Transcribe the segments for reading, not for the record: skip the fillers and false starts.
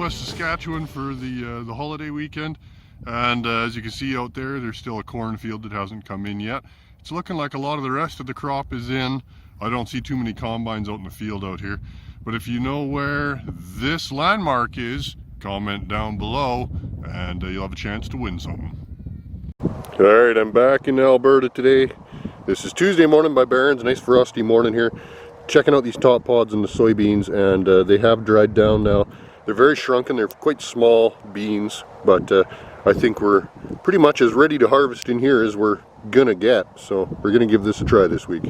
Northwest Saskatchewan for the holiday weekend, and as you can see out there, there's still a cornfield that hasn't come in yet. It's looking like a lot of the rest of the crop is in. I don't see too many combines out in the field out here, but if you know where this landmark is, comment down below and you'll have a chance to win something. Alright, I'm back in Alberta today. This is Tuesday morning by Barron's, nice frosty morning here. Checking out these top pods in the soybeans, and they have dried down now. They're very shrunken, they're quite small beans, but I think we're pretty much as ready to harvest in here as we're gonna get. So we're gonna give this a try this week.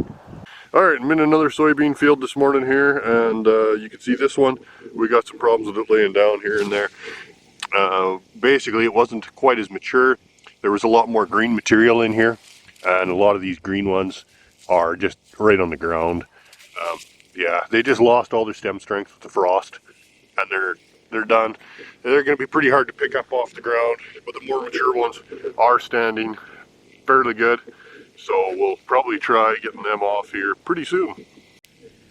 Alright, I'm in another soybean field this morning here, and you can see this one. We got some problems with it laying down here and there. Basically, it wasn't quite as mature. There was a lot more green material in here, and a lot of these green ones are just right on the ground. Yeah, they just lost all their stem strength with the frost, and they're done. They're going to be pretty hard to pick up off the ground, but the more mature ones are standing fairly good, so we'll probably try getting them off here pretty soon.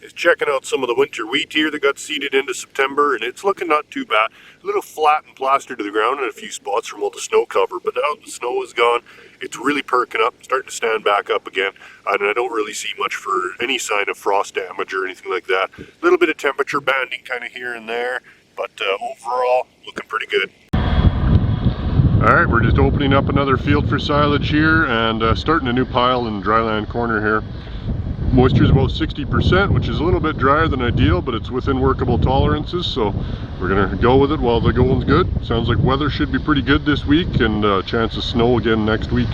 Just checking out some of the winter wheat here that got seeded into September, and it's looking not too bad. A little flat and plastered to the ground in a few spots from all the snow cover, but now the snow is gone, it's really perking up, starting to stand back up again, and I don't really see much for any sign of frost damage or anything like that. A little bit of temperature banding kind of here and there, but overall looking pretty good. Alright, we're just opening up another field for silage here and starting a new pile in the dryland corner here. Moisture is about 60%, which is a little bit drier than ideal, but it's within workable tolerances, so we're going to go with it while the going's good. Sounds like weather should be pretty good this week, and a chance of snow again next week.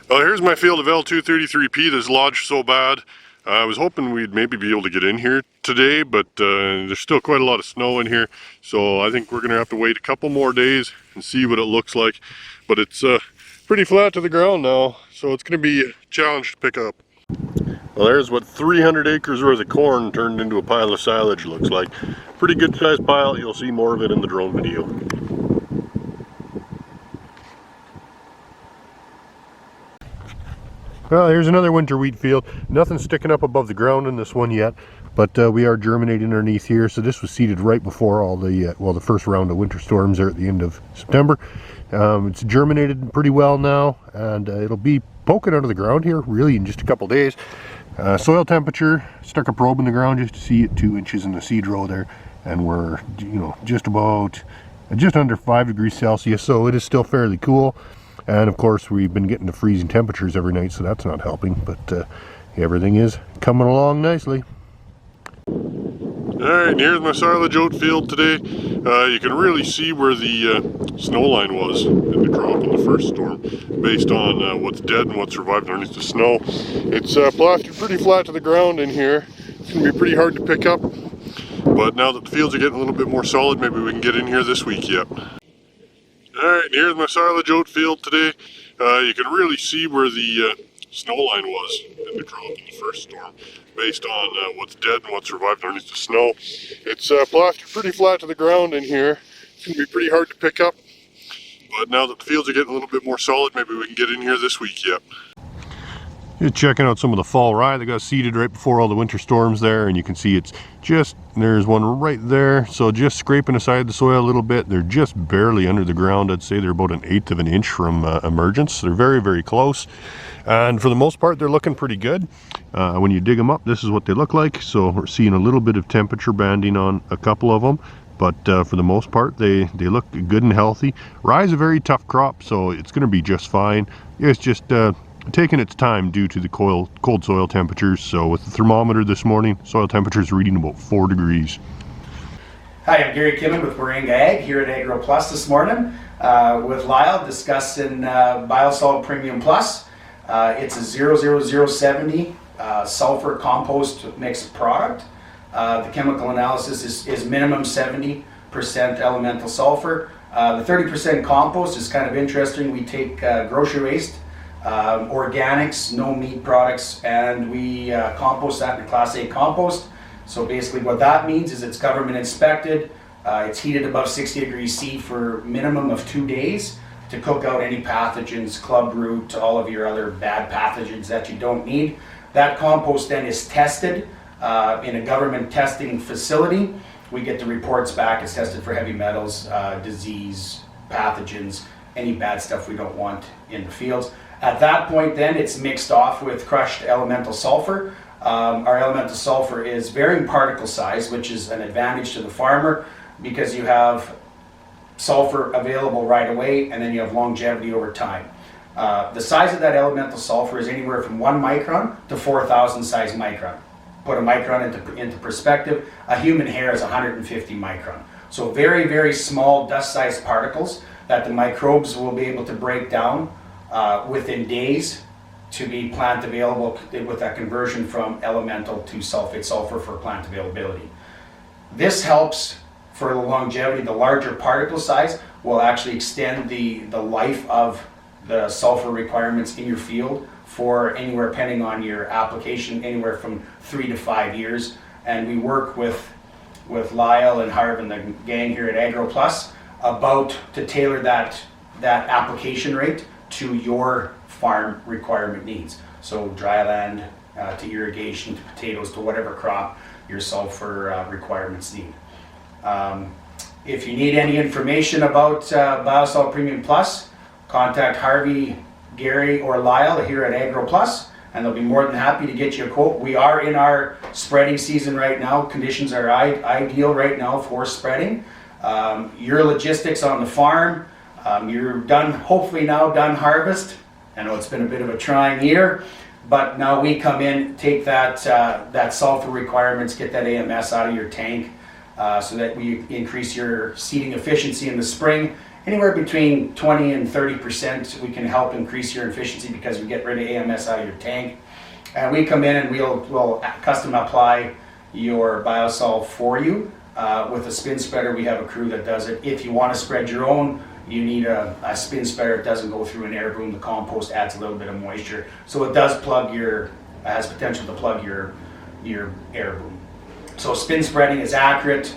Well, here's my field of L233P that's lodged so bad. I was hoping we'd maybe be able to get in here today, but there's still quite a lot of snow in here, so I think we're going to have to wait a couple more days and see what it looks like. But it's pretty flat to the ground now, so it's going to be a challenge to pick up. Well, there's what 300 acres worth of corn turned into a pile of silage looks like. Pretty good sized pile. You'll see more of it in the drone video. Well, here's another winter wheat field. Nothing sticking up above the ground in this one yet, but we are germinating underneath here. So this was seeded right before all the the first round of winter storms there at the end of September. It's germinated pretty well now, and it'll be poking out of the ground here really in just a couple days. Soil temperature, stuck a probe in the ground just to see it 2 inches in the seed row there, and we're just under 5 degrees Celsius, so it is still fairly cool. And of course we've been getting the freezing temperatures every night, so that's not helping, but everything is coming along nicely. Alright, here's my silage oat field today. You can really see where the snow line was in the crop in the first storm, based on what's dead and what survived underneath the snow. It's plastered pretty flat to the ground in here. It's going to be pretty hard to pick up, but now that the fields are getting a little bit more solid, maybe we can get in here this week yet. Alright, here's my silage oat field today. You can really see where the snow line was in the crop in the first storm, based on what's dead and what survived underneath the snow. It's plastered pretty flat to the ground in here. It's going to be pretty hard to pick up, but now that the fields are getting a little bit more solid, maybe we can get in here this week yet. Just checking out some of the fall rye that got seeded right before all the winter storms there, and you can see there's one right there, so just scraping aside the soil a little bit. They're just barely under the ground. I'd say they're about 1/8 of an inch from emergence. They're very, very close, and for the most part they're looking pretty good. When you dig them up, this is what they look like. So we're seeing a little bit of temperature banding on a couple of them, but for the most part they look good and healthy. Rye is a very tough crop, so it's going to be just fine. It's just taking its time due to the cold soil temperatures. So with the thermometer this morning, soil temperature is reading about 4 degrees. Hi, I'm Gary Kimmen with Waringa Ag here at Agroplus this morning with Lyle discussing Biosol Premium Plus. It's a 00070 sulfur compost mixed product. The chemical analysis is minimum 70% elemental sulfur. The 30% compost is kind of interesting. We take grocery waste, organics, no meat products, and we compost that in a Class A compost. So basically what that means is it's government inspected, it's heated above 60 degrees C for minimum of 2 days to cook out any pathogens, club root, all of your other bad pathogens that you don't need. That compost then is tested in a government testing facility we get the reports back. It's tested for heavy metals, disease, pathogens, any bad stuff we don't want in the fields. At that point then, it's mixed off with crushed elemental sulfur. Our elemental sulfur is varying particle size, which is an advantage to the farmer because you have sulfur available right away and then you have longevity over time. The size of that elemental sulfur is anywhere from 1 micron to 4,000 size micron. Put a micron into perspective, a human hair is 150 micron. So very, very small dust-sized particles that the microbes will be able to break down within days to be plant available with that conversion from elemental to sulfate sulfur for plant availability. This helps for the longevity. The larger particle size will actually extend the life of the sulfur requirements in your field for anywhere, depending on your application, anywhere from 3 to 5 years. And we work with Lyle and Harv and the gang here at Agroplus about to tailor that application rate to your farm requirement needs. So dry land to irrigation to potatoes to whatever crop your sulfur requirements need. If you need any information about Biosol Premium Plus, contact Harvey, Gary, or Lyle here at Agroplus, and they'll be more than happy to get you a quote. We are in our spreading season right now. Conditions are ideal right now for spreading. Your logistics on the farm, you're done, hopefully now done harvest. I know it's been a bit of a trying year, but now we come in, take that sulfur requirements, get that AMS out of your tank, so that we increase your seeding efficiency in the spring. Anywhere between 20 and 30%, we can help increase your efficiency because we get rid of AMS out of your tank. And we come in and we'll custom apply your Biosol for you. With a spin spreader, we have a crew that does it. If you want to spread your own, you need a spin spreader. It doesn't go through an air boom. The compost adds a little bit of moisture. So it does has potential to plug your air boom. So spin spreading is accurate.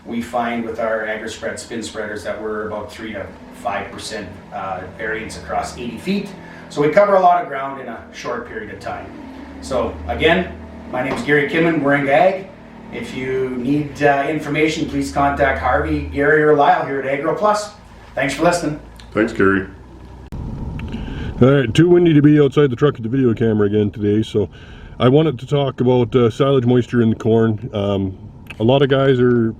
We find with our AgriSpread spin spreaders that we're about 3 to 5% variance across 80 feet. So we cover a lot of ground in a short period of time. So again, my name is Gary Kimmen, Waringa Ag. If you need information, please contact Harvey, Gary, or Lyle here at Agroplus. Thanks for listening. Thanks, Gary. All right, too windy to be outside the truck with the video camera again today, so I wanted to talk about silage moisture in the corn. A lot of guys are,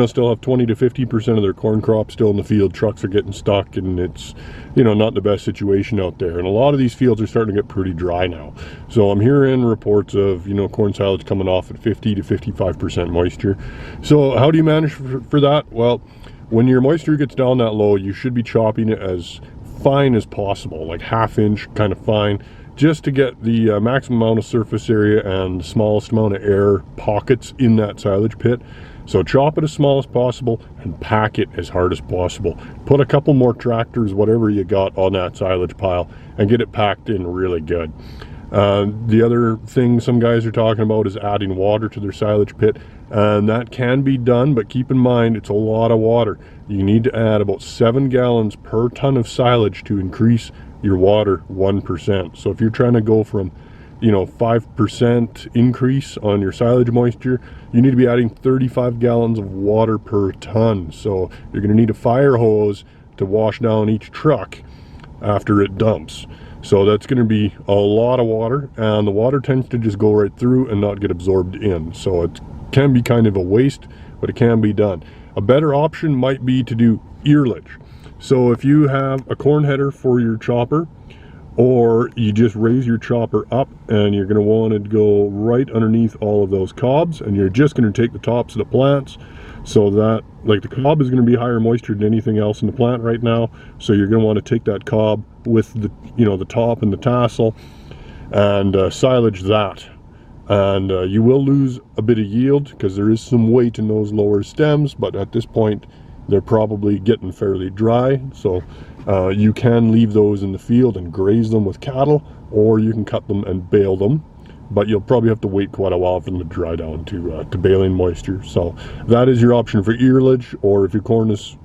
still have 20 to 50% of their corn crop still in the field. Trucks are getting stuck and it's, not the best situation out there. And a lot of these fields are starting to get pretty dry now. So I'm hearing reports of, corn silage coming off at 50 to 55% moisture. So how do you manage for that? Well, when your moisture gets down that low, you should be chopping it as fine as possible, like 1/2 inch kind of fine, just to get the maximum amount of surface area and the smallest amount of air pockets in that silage pit. So chop it as small as possible and pack it as hard as possible. Put a couple more tractors, whatever you got on that silage pile, and get it packed in really good. The other thing some guys are talking about is adding water to their silage pit, and that can be done, but keep in mind it's a lot of water. You need to add about 7 gallons per ton of silage to increase your water 1%. So if you're trying to go from 5% increase on your silage moisture, you need to be adding 35 gallons of water per ton. So you're going to need a fire hose to wash down each truck after it dumps. So that's going to be a lot of water, and the water tends to just go right through and not get absorbed in. So it can be kind of a waste, but it can be done. A better option might be to do earlage. So if you have a corn header for your chopper, or you just raise your chopper up and you're going to want it to go right underneath all of those cobs, and you're just going to take the tops of the plants, so that like the cob is going to be higher moisture than anything else in the plant right now, so you're going to want to take that cob with the the top and the tassel and silage that, and you will lose a bit of yield because there is some weight in those lower stems, but at this point they're probably getting fairly dry. So you can leave those in the field and graze them with cattle, or you can cut them and bale them, but you'll probably have to wait quite a while for them to dry down to baling moisture. So that is your option for earlage, or if your corn is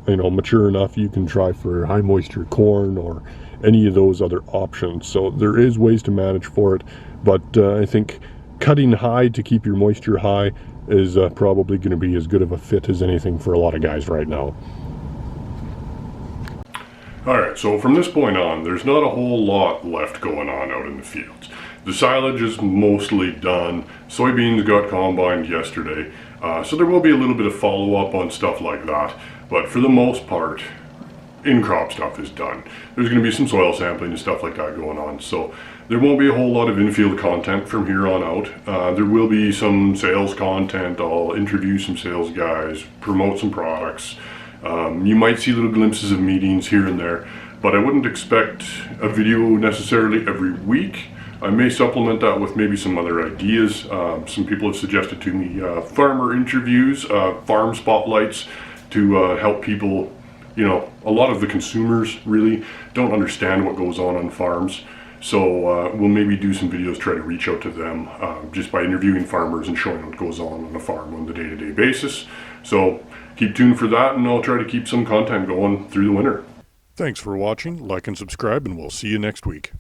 mature enough, you can try for high moisture corn or any of those other options. So there is ways to manage for it, but I think cutting high to keep your moisture high is probably going to be as good of a fit as anything for a lot of guys right now. Alright, so from this point on, there's not a whole lot left going on out in the fields. The silage is mostly done. Soybeans got combined yesterday, so there will be a little bit of follow-up on stuff like that. But for the most part, in-crop stuff is done. There's going to be some soil sampling and stuff like that going on, so there won't be a whole lot of in-field content from here on out. There will be some sales content. I'll interview some sales guys, promote some products. You might see little glimpses of meetings here and there, but I wouldn't expect a video necessarily every week. I may supplement that with maybe some other ideas. Some people have suggested to me farmer interviews, farm spotlights to help people. You know, a lot of the consumers really don't understand what goes on farms. So we'll maybe do some videos, try to reach out to them just by interviewing farmers and showing what goes on a farm on the day-to-day basis. So keep tuned for that, and I'll try to keep some content going through the winter. Thanks for watching, like and subscribe, and we'll see you next week.